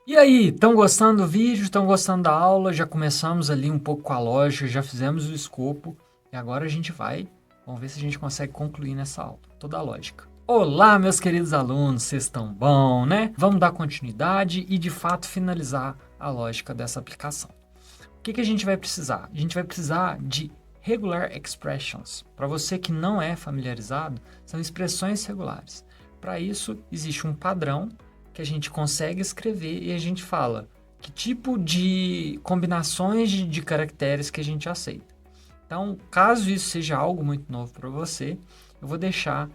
E aí, estão gostando do vídeo? Estão gostando da aula? Já começamos ali um pouco com a lógica, já fizemos o escopo e agora a gente vamos ver se a gente consegue concluir nessa aula, toda a lógica. Olá, meus queridos alunos, vocês estão bom, né? Vamos dar continuidade e de fato finalizar a lógica dessa aplicação. O que a gente vai precisar? A gente vai precisar de regular expressions. Para você que não é familiarizado, são expressões regulares. Para isso, existe um padrão que a gente consegue escrever e a gente fala que tipo de combinações de caracteres que a gente aceita. Então, caso isso seja algo muito novo para você, eu vou deixar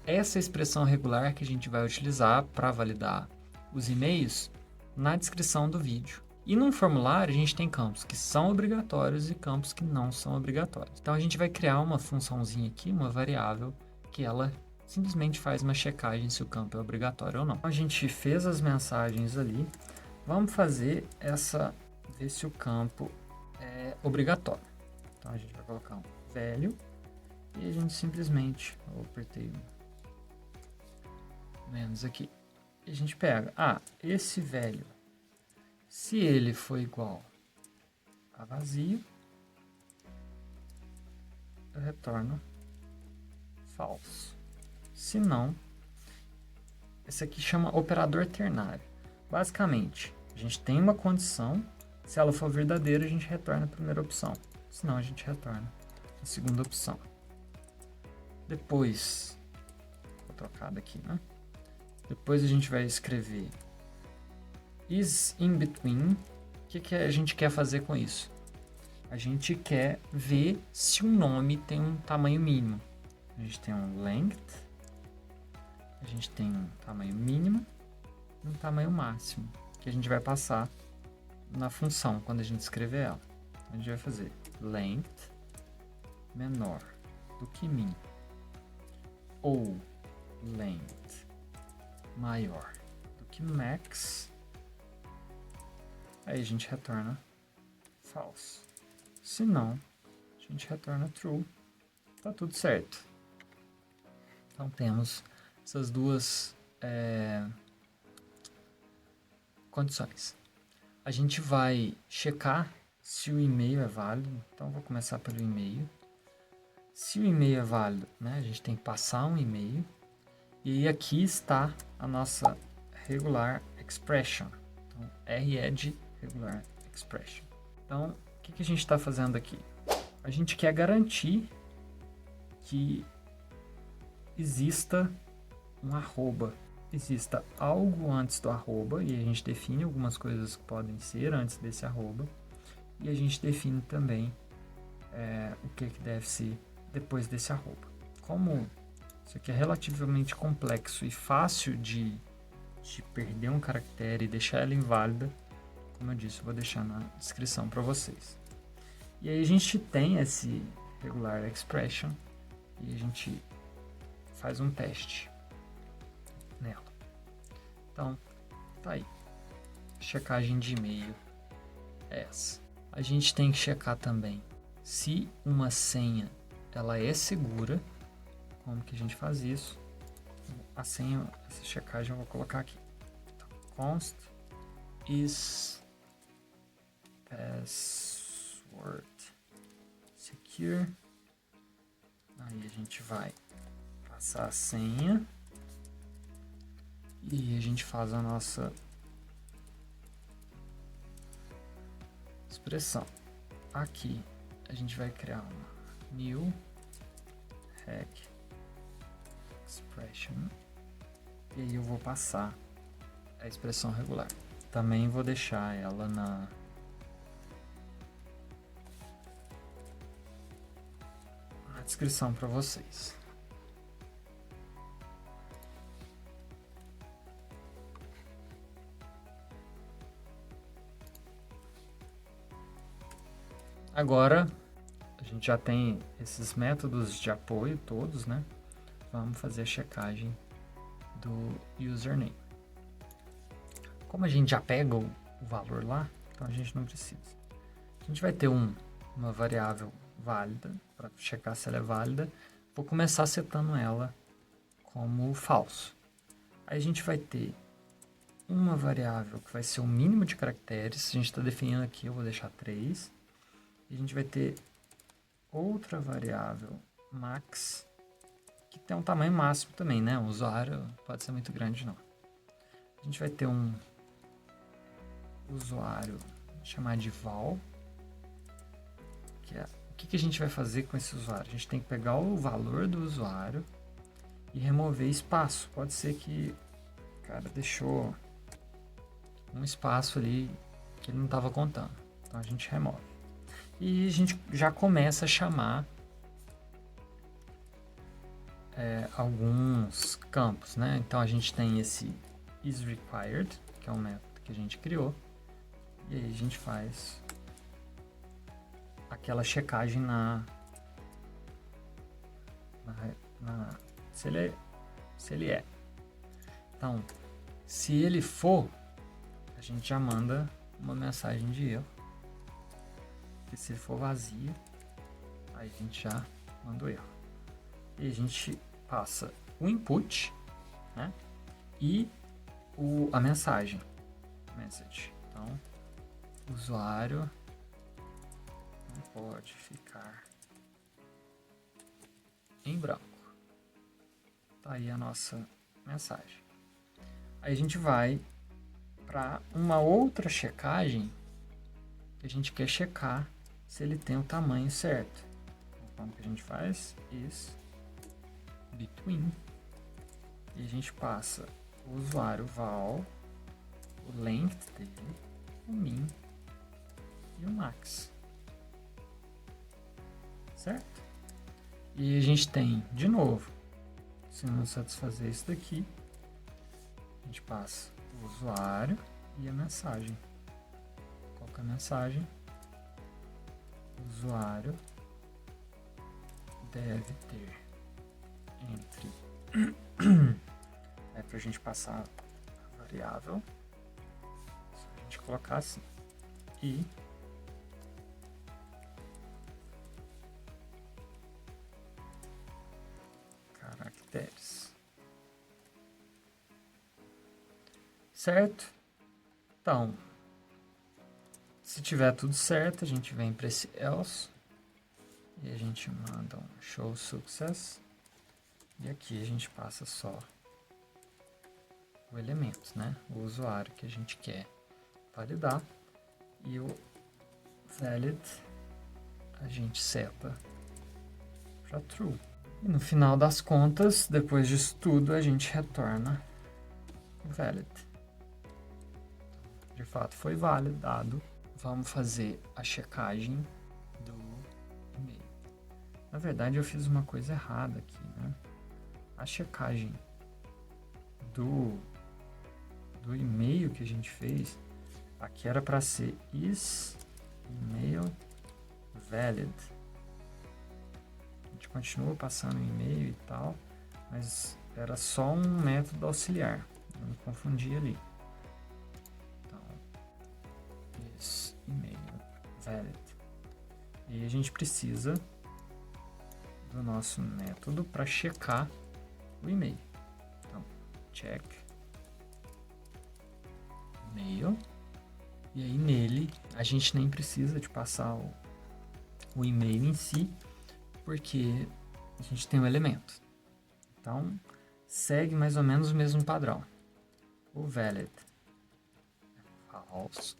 essa expressão regular que a gente vai utilizar para validar os e-mails na descrição do vídeo. E num formulário a gente tem campos que são obrigatórios e campos que não são obrigatórios. Então a gente vai criar uma funçãozinha aqui, uma variável, que ela simplesmente faz uma checagem se o campo é obrigatório ou não. A gente fez as mensagens ali, vamos fazer ver se o campo é obrigatório. Então a gente vai colocar um velho e a gente simplesmente, eu apertei menos aqui, e a gente pega, esse velho, se ele for igual a vazio, eu retorno false. Se não, esse aqui chama operador ternário. Basicamente, a gente tem uma condição, se ela for verdadeira, a gente retorna a primeira opção. Senão, a gente retorna a segunda opção. Depois, vou trocar daqui, né? Depois a gente vai escrever is in between. O que a gente quer fazer com isso? A gente quer ver se um nome tem um tamanho mínimo. A gente tem um length, a gente tem um tamanho mínimo e um tamanho máximo, que a gente vai passar na função quando a gente escrever ela. A gente vai fazer length menor do que min ou length maior do que max. Aí a gente retorna false. Se não, a gente retorna true. Tá tudo certo. Então temos essas duas condições. A gente vai checar se o e-mail é válido. Então vou começar pelo e-mail. Se o e-mail é válido, né, a gente tem que passar um e-mail. E aí aqui está a nossa regular expression. Então, R é de regular expression. Então, o que a gente está fazendo aqui? A gente quer garantir que exista um arroba, exista algo antes do arroba, e a gente define algumas coisas que podem ser antes desse arroba, e a gente define também o que deve ser depois desse arroba. Como isso aqui é relativamente complexo e fácil de perder um caractere e deixar ela inválida, como eu disse, eu vou deixar na descrição para vocês. E aí a gente tem esse regular expression e a gente faz um teste nela. Então, tá aí. Checagem de e-mail é essa. A gente tem que checar também se uma senha ela é segura. Como que a gente faz isso? A senha, essa checagem eu vou colocar aqui. Então, const is password secure. Aí a gente vai passar a senha e a gente faz a nossa expressão. Aqui a gente vai criar uma new hack expression e aí eu vou passar a expressão regular. Também vou deixar ela na descrição para vocês. Agora a gente já tem esses métodos de apoio todos, né? Vamos fazer a checagem do username. Como a gente já pega o valor lá, então a gente não precisa. A gente vai ter uma variável válida para checar se ela é válida. Vou começar setando ela como falso. Aí a gente vai ter uma variável que vai ser o mínimo de caracteres. A gente está definindo aqui, eu vou deixar 3. E a gente vai ter outra variável, max, que tem um tamanho máximo também, né? O usuário pode ser muito grande, não. A gente vai ter um usuário, chamar de val, que é o que a gente vai fazer com esse usuário? A gente tem que pegar o valor do usuário e remover espaço. Pode ser que o cara deixou um espaço ali que ele não estava contando. Então a gente remove. E a gente já começa a chamar alguns campos, né? Então a gente tem esse isRequired, que é um método que a gente criou. E aí a gente faz aquela checagem se ele é. Então, se ele for, a gente já manda uma mensagem de erro. E se ele for vazio, aí a gente já manda o erro. E a gente passa o input, né? E a mensagem. Message. Então, o usuário não pode ficar em branco. Tá aí a nossa mensagem. Aí a gente vai para uma outra checagem que a gente quer checar se ele tem o tamanho certo. Então, o que a gente faz? Is between. E a gente passa o usuário val, o length dele, o min e o max. Certo? E a gente tem, de novo, se não satisfazer isso daqui, a gente passa o usuário e a mensagem. Qual que é a mensagem? O usuário deve ter entre para a gente passar a variável, só a gente colocar assim, e caracteres, certo? Então, se tiver tudo certo, a gente vem para esse else e a gente manda um show success. E aqui a gente passa só o elemento, né? O usuário que a gente quer validar. E o valid a gente seta para true. E no final das contas, depois disso tudo, a gente retorna o valid. De fato foi validado. Vamos fazer a checagem do e-mail. Na verdade eu fiz uma coisa errada aqui, né? A checagem do e-mail que a gente fez, aqui era para ser is email valid. A gente continua passando o e-mail e tal, mas era só um método auxiliar, não me confundi ali. Então, is email valid. E a gente precisa do nosso método para checar o e-mail. Então, check e-mail. E aí nele a gente nem precisa de passar o e-mail em si, porque a gente tem um elemento. Então, segue mais ou menos o mesmo padrão. O valid é false.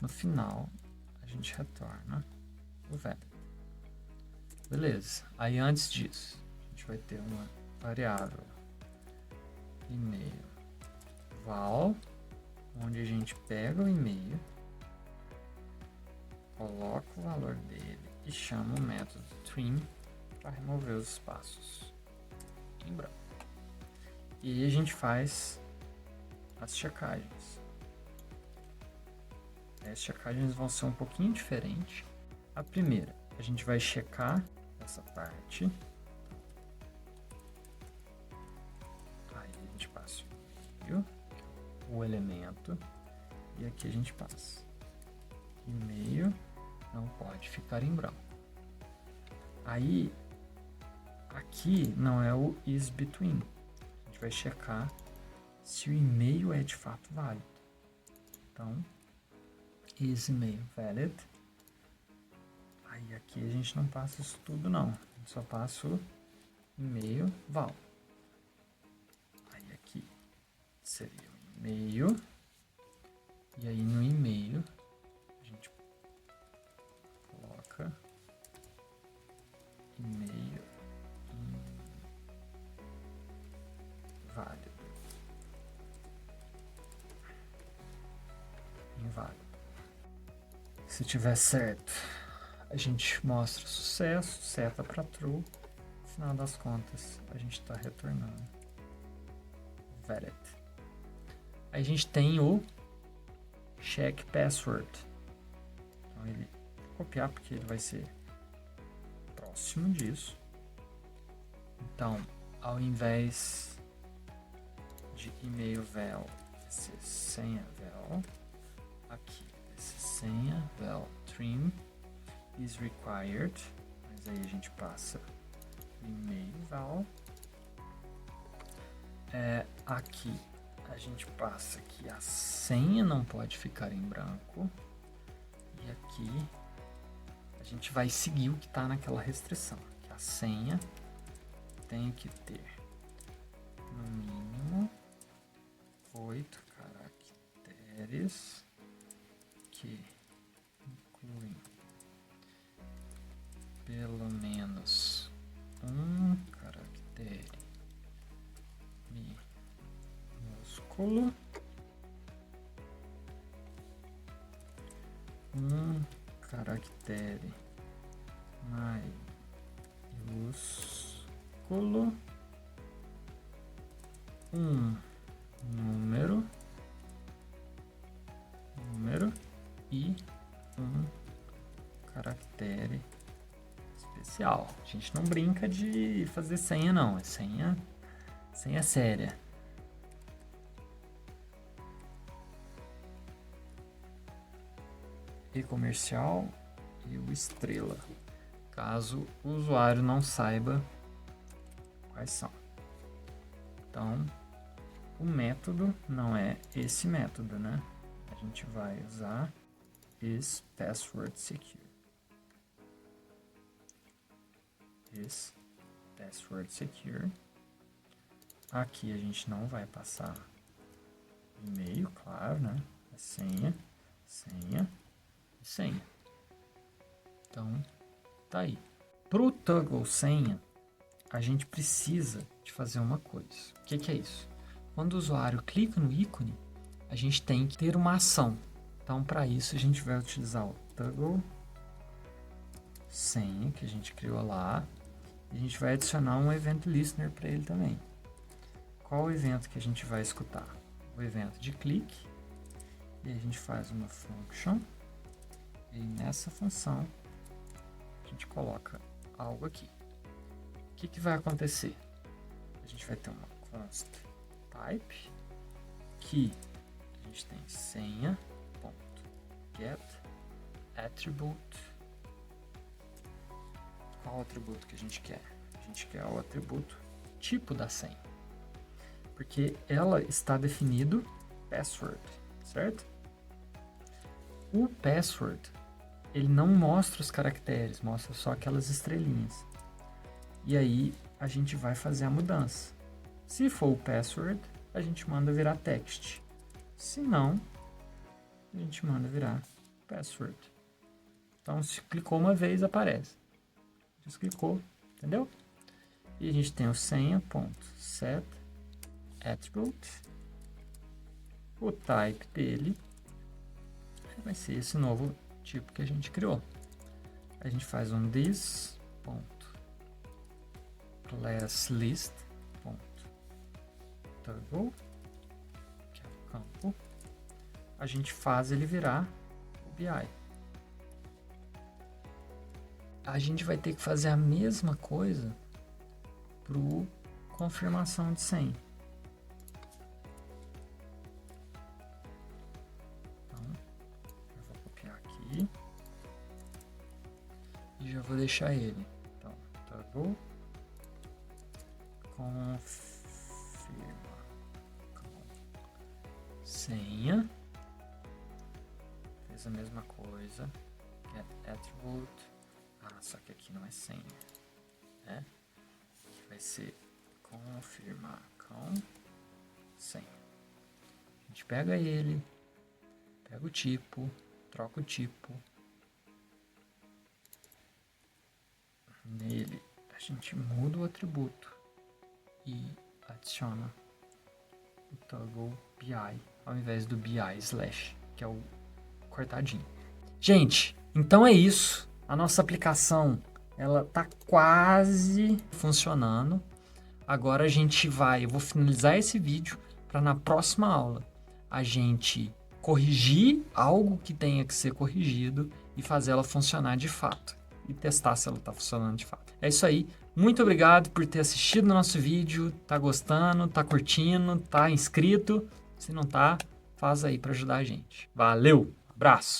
No final, a gente retorna o valid. Beleza. Aí antes disso, a gente vai ter uma variável e-mail val, onde a gente pega o e-mail, coloca o valor dele e chama o método trim para remover os espaços em branco. E a gente faz as checagens. As checagens vão ser um pouquinho diferentes. A primeira, a gente vai checar essa parte. Aí a gente passa o elemento e aqui a gente passa e-mail não pode ficar em branco. Aí aqui não é o is between, a gente vai checar se o e-mail é de fato válido. Então, is e-mail valid. Aí aqui a gente não passa isso tudo não, só passa o e-mail val. Aí aqui seria o e-mail, e aí no e-mail a gente coloca e-mail inválido. Inválido. Se tiver certo, a gente mostra sucesso, seta para true. No final das contas, a gente está retornando valid. Aí a gente tem o check password. Então ele vou copiar porque ele vai ser próximo disso. Então, ao invés de e-mail val, vai ser senha val. Aqui vai ser senha val trim is required, mas aí a gente passa e-mail val. Aqui a gente passa que a senha não pode ficar em branco, e aqui a gente vai seguir o que está naquela restrição, que a senha tem que ter no mínimo 8 caracteres que incluem pelo menos um caractere minúsculo, um caractere maiúsculo, um número e um caractere especial. A gente não brinca de fazer senha não, é senha séria. E comercial e o estrela, caso o usuário não saiba quais são. Então, o método não é esse método, né? A gente vai usar is password secure. Is password secure. Aqui a gente não vai passar e-mail, claro, né? É senha e senha. Então, tá aí. Pro toggle senha, a gente precisa de fazer uma coisa. O que é isso? Quando o usuário clica no ícone, a gente tem que ter uma ação. Então, para isso, a gente vai utilizar o toggle senha, que a gente criou lá. E a gente vai adicionar um event listener para ele também. Qual o evento que a gente vai escutar? O evento de clique. E a gente faz uma function. E nessa função, a gente coloca algo aqui. O que vai acontecer? A gente vai ter uma const type, que a gente tem senha, ponto, get, attribute. Qual atributo que a gente quer? A gente quer o atributo tipo da senha, porque ela está definido password, certo? O password, ele não mostra os caracteres, mostra só aquelas estrelinhas. E aí a gente vai fazer a mudança. Se for o password, a gente manda virar text. Se não, a gente manda virar password. Então, se clicou uma vez, aparece. Desclicou, entendeu? E a gente tem o senha.set attribute. O type dele vai ser esse novo tipo que a gente criou. A gente faz um this.classList.toggle, que é o campo. A gente faz ele virar o BI. A gente vai ter que fazer a mesma coisa para confirmação de senha. Então, eu vou copiar aqui e já vou deixar ele. Então, toggle confirma senha. Fez a mesma coisa. Get attribute. Só que aqui não é senha. Né? Aqui vai ser confirmar com senha. A gente pega ele, pega o tipo, troca o tipo. Nele a gente muda o atributo e adiciona o toggle BI ao invés do BI slash, que é o cortadinho. Gente, então é isso. A nossa aplicação ela tá quase funcionando. Agora eu vou finalizar esse vídeo para na próxima aula a gente corrigir algo que tenha que ser corrigido e fazer ela funcionar de fato. E testar se ela está funcionando de fato. É isso aí. Muito obrigado por ter assistido o nosso vídeo. Tá gostando, tá curtindo, tá inscrito. Se não tá, faz aí para ajudar a gente. Valeu, abraço!